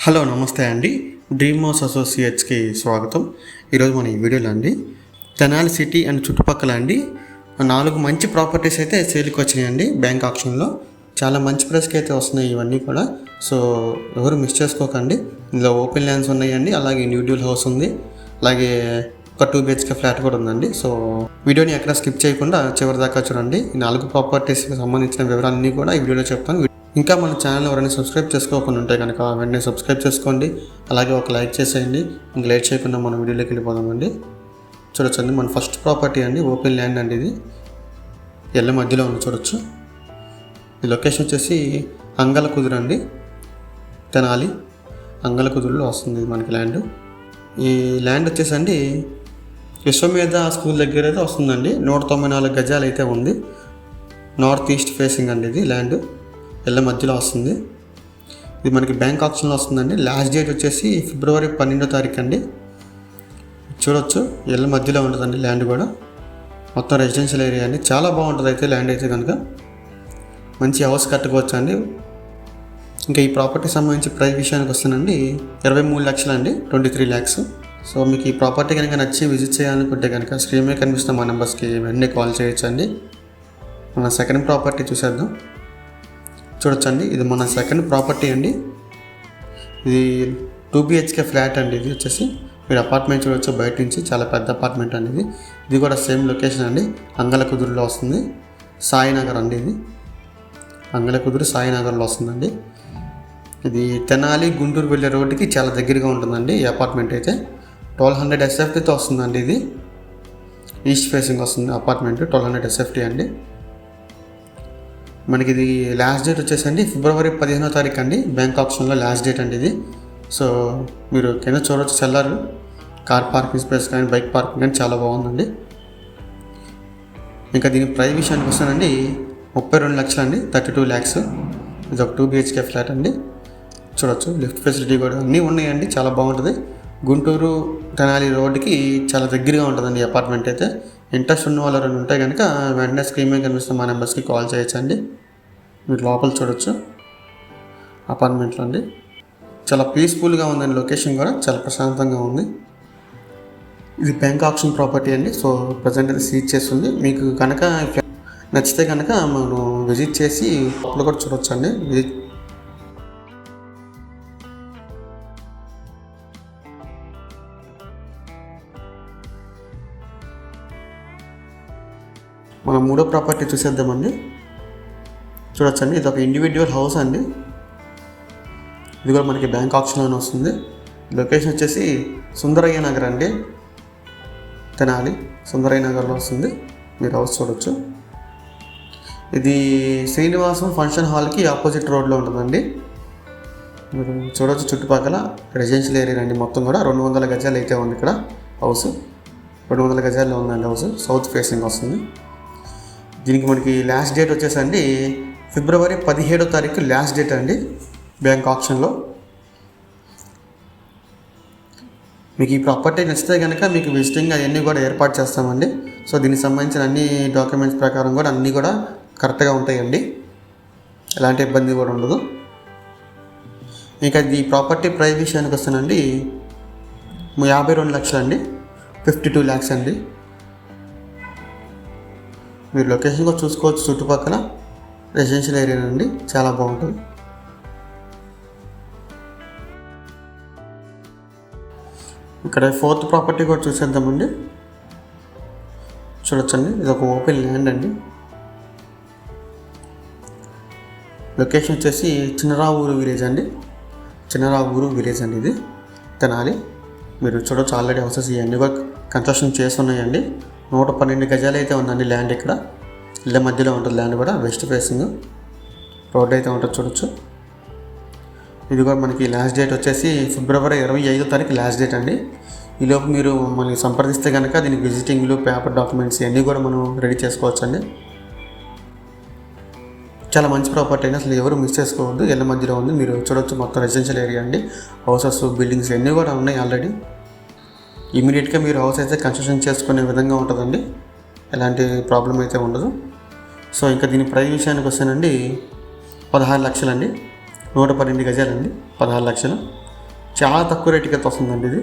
Hello నమస్తే అండి. Dream house అసోసియేట్స్కి స్వాగతం. ఈరోజు మన ఈ వీడియోలో అండి తెనాలి సిటీ అండ్ చుట్టుపక్కల అండి 4 మంచి ప్రాపర్టీస్ అయితే సేల్కి వచ్చినాయండి. బ్యాంక్ ఆప్షన్లో చాలా మంచి ప్రైస్కి అయితే వస్తున్నాయి ఇవన్నీ కూడా. సో ఎవరు మిస్ చేసుకోకండి. ఇందులో ఓపెన్ ల్యాండ్స్ ఉన్నాయండి, అలాగే ఇండివిజువల్ హౌస్ ఉంది, అలాగే ఒక 2 BHK ఫ్లాట్ కూడా ఉందండి. సో వీడియోని ఎక్కడ స్కిప్ చేయకుండా చివరి దాకా చూడండి. ఈ 4 ప్రాపర్టీస్కి సంబంధించిన వివరాలన్నీ కూడా ఈ వీడియోలో చెప్తాను. ఇంకా మన ఛానల్ ఎవరైనా సబ్స్క్రైబ్ చేసుకోకుండా ఉంటే కనుక వెంటనే సబ్స్క్రైబ్ చేసుకోండి, అలాగే ఒక లైక్ చేసేయండి. ఇంక లేట్ చేయకుండా మనం వీడియోలోకి వెళ్ళిపోదామండి. చూడొచ్చండి, మన ఫస్ట్ ప్రాపర్టీ అండి, ఓపెన్ ల్యాండ్ అండి. ఇది ఎల్ల మధ్యలో ఉంది, చూడొచ్చు. ఈ లొకేషన్ వచ్చేసి అంగలకుదురు అండి, తెనాలి అంగలకుదురులో వస్తుంది మనకి ల్యాండ్. ఈ ల్యాండ్ వచ్చేసండి విశ్వమేధ స్కూల్ దగ్గర అయితే వస్తుందండి. 194 గజాలు అయితే ఉంది. నార్త్ ఈస్ట్ ఫేసింగ్ అండి ఇది ల్యాండ్, ఎల్ల మధ్యలో వస్తుంది. ఇది మనకి బ్యాంక్ ఆప్షన్లో వస్తుందండి. లాస్ట్ డేట్ వచ్చేసి ఫిబ్రవరి 12వ తారీఖు అండి. చూడొచ్చు, ఎల్ల మధ్యలో ఉంటుందండి ల్యాండ్ కూడా. మొత్తం రెసిడెన్షియల్ ఏరియా అండి, చాలా బాగుంటుంది అయితే ల్యాండ్ అయితే కనుక. మంచి హౌస్ కట్టుకోవచ్చు అండి. ఇంకా ఈ ప్రాపర్టీ సంబంధించి ప్రైస్ విషయానికి వస్తానండి 23 లక్షలు అండి, 23 lakhs. సో మీకు ఈ ప్రాపర్టీ కనుక నచ్చి విజిట్ చేయాలనుకుంటే కనుక స్క్రీన్ మీద కనిపిస్తున్న మా నెంబర్స్కి వెంటనే కాల్ చేయొచ్చండి. మన సెకండ్ ప్రాపర్టీ చూసేద్దాం. చూడొచ్చండి, ఇది మన సెకండ్ ప్రాపర్టీ అండి. ఇది 2 BHK ఫ్లాట్ అండి. ఇది వచ్చేసి మీరు అపార్ట్మెంట్ చూడవచ్చు బయట నుంచి, చాలా పెద్ద అపార్ట్మెంట్ అండి ఇది. ఇది కూడా సేమ్ లొకేషన్ అండి, అంగలకుదురులో వస్తుంది. సాయినగర్ అండి, ఇది అంగలకుదురు సాయినగర్లో వస్తుందండి. ఇది తెనాలి గుంటూరు వెళ్ళే రోడ్డుకి చాలా దగ్గరగా ఉంటుందండి ఈ అపార్ట్మెంట్ అయితే. 1200 SFTతో వస్తుందండి. ఇది ఈస్ట్ ఫేసింగ్ వస్తుంది అపార్ట్మెంట్, 1200 SFT అండి. మనకి ఇది లాస్ట్ డేట్ వచ్చేసండి ఫిబ్రవరి 15వ తారీఖు అండి. బ్యాంక్ ఆప్షన్లో లాస్ట్ డేట్ అండి ఇది. సో మీరు కింద చూడవచ్చు, సెల్లర్ కార్ పార్కింగ్ స్పేస్ కానీ బైక్ పార్కింగ్ కానీ చాలా బాగుందండి. ఇంకా దీని ప్రైస్ విషయానికి వస్తానండి 32 లక్షలు అండి, 32 lakhs. ఇది ఒక 2 BHK ఫ్లాట్ అండి. చూడవచ్చు, లిఫ్ట్ ఫెసిలిటీ కూడా అన్నీ ఉన్నాయండి, చాలా బాగుంటుంది. గుంటూరు తెనాలి రోడ్డుకి చాలా దగ్గరగా ఉంటుందండి అపార్ట్మెంట్ అయితే. ఇంట్రెస్ట్ ఉన్న వాళ్ళు రెండు ఉంటే కనుక వెంటనే స్క్రీన్ మీద కనిపిస్తున్న మా నెంబర్స్కి కాల్ చేయొచ్చండి. మీరు లోపల చూడొచ్చు అపార్ట్మెంట్లో అండి, చాలా పీస్ఫుల్గా ఉందండి. లొకేషన్ కూడా చాలా ప్రశాంతంగా ఉంది. ఇది బ్యాంక్ ఆప్షన్ ప్రాపర్టీ అండి. సో ప్రజెంట్ అయితే సీజ్ చేస్తుంది. మీకు కనుక నచ్చితే కనుక మనం విజిట్ చేసి లోపల కూడా చూడొచ్చు అండి. మనం మూడో ప్రాపర్టీ చూసేద్దామండి. చూడొచ్చండి, ఇది ఒక ఇండివిజువల్ హౌస్ అండి. ఇది కూడా మనకి బ్యాంక్ ఆప్షన్లోనే వస్తుంది. లొకేషన్ వచ్చేసి సుందరయ్య నగర్ అండి, తెనాలి సుందరయ్య నగర్లో వస్తుంది. మీరు హౌస్ చూడొచ్చు. ఇది శ్రీనివాసం ఫంక్షన్ హాల్కి ఆపోజిట్ రోడ్లో ఉంటుందండి. మీరు చూడవచ్చు, చుట్టుపక్కల రెసిడెన్షియల్ ఏరియా అండి. మొత్తం కూడా 200 గజాలు అయితే ఉంది ఇక్కడ హౌస్. 200 గజాల్లో ఉందండి హౌస్, సౌత్ ఫేసింగ్ వస్తుంది. దీనికి మనకి లాస్ట్ డేట్ వచ్చేసండి ఫిబ్రవరి 17వ తారీఖు లాస్ట్ డేట్ అండి బ్యాంక్ ఆప్షన్లో. మీకు ఈ ప్రాపర్టీ నచ్చితే కనుక మీకు విజిటింగ్ అవన్నీ కూడా ఏర్పాటు చేస్తామండి. సో దీనికి సంబంధించిన అన్ని డాక్యుమెంట్స్ ప్రకారం కూడా అన్నీ కూడా కరెక్ట్గా ఉంటాయండి, ఎలాంటి ఇబ్బంది కూడా ఉండదు. ఇంకా ఈ ప్రాపర్టీ ప్రైస్ విషయానికి వస్తానండి 52 లక్షలు అండి, 52 lakhs అండి. మీరు లొకేషన్ కూడా చూసుకోవచ్చు, చుట్టుపక్కల రెసిడెన్షియల్ ఏరియా అండి, చాలా బాగుంటుంది. ఇక్కడ ఫోర్త్ ప్రాపర్టీ కూడా చూసేద్దామండి. చూడొచ్చండి, ఇది ఒక ఓపెన్ ల్యాండ్ అండి. లొకేషన్ వచ్చేసి చిన్నరావూరు విలేజ్ అండి, చిన్నరావూరు విలేజ్ అండి. ఇది తెనాలి. మీరు చూడవచ్చు, ఆల్రెడీ హౌసెస్ ఇవన్నీ కూడా కన్స్ట్రక్షన్ చేస్తున్నాయండి. 112 గజాలు అయితే ఉందండి ల్యాండ్. ఇక్కడ ఇళ్ళ మధ్యలో ఉంటుంది ల్యాండ్ కూడా, వెస్ట్ ఫేసింగ్ రోడ్ అయితే ఉంటుంది, చూడొచ్చు. ఇది కూడా మనకి లాస్ట్ డేట్ వచ్చేసి ఫిబ్రవరి 25వ తారీఖు లాస్ట్ డేట్ అండి. ఈలోపు మీరు మనకి సంప్రదిస్తే కనుక దీనికి విజిటింగ్లు, పేపర్ డాక్యుమెంట్స్ ఇవన్నీ కూడా మనం రెడీ చేసుకోవచ్చు అండి. చాలా మంచి ప్రాపర్టీ అండి, అసలు ఎవరు మిస్ చేసుకోవద్దు. ఇళ్ళ మధ్యలో ఉంది, మీరు చూడొచ్చు. మొత్తం రెసిడెన్షియల్ ఏరియా అండి, హౌసెస్, బిల్డింగ్స్ ఇవన్నీ కూడా ఉన్నాయి ఆల్రెడీ. ఇమీడియట్గా మీరు హౌస్ అయితే కన్స్ట్రక్షన్ చేసుకునే విధంగా ఉంటుందండి, ఎలాంటి ప్రాబ్లం అయితే ఉండదు. సో ఇంకా దీని ప్రైస్ విషయానికి వస్తానండి 16 లక్షలు అండి, 112 గజాలండి, 16 లక్షలు. చాలా తక్కువ రేటుకి అయితే వస్తుందండి ఇది.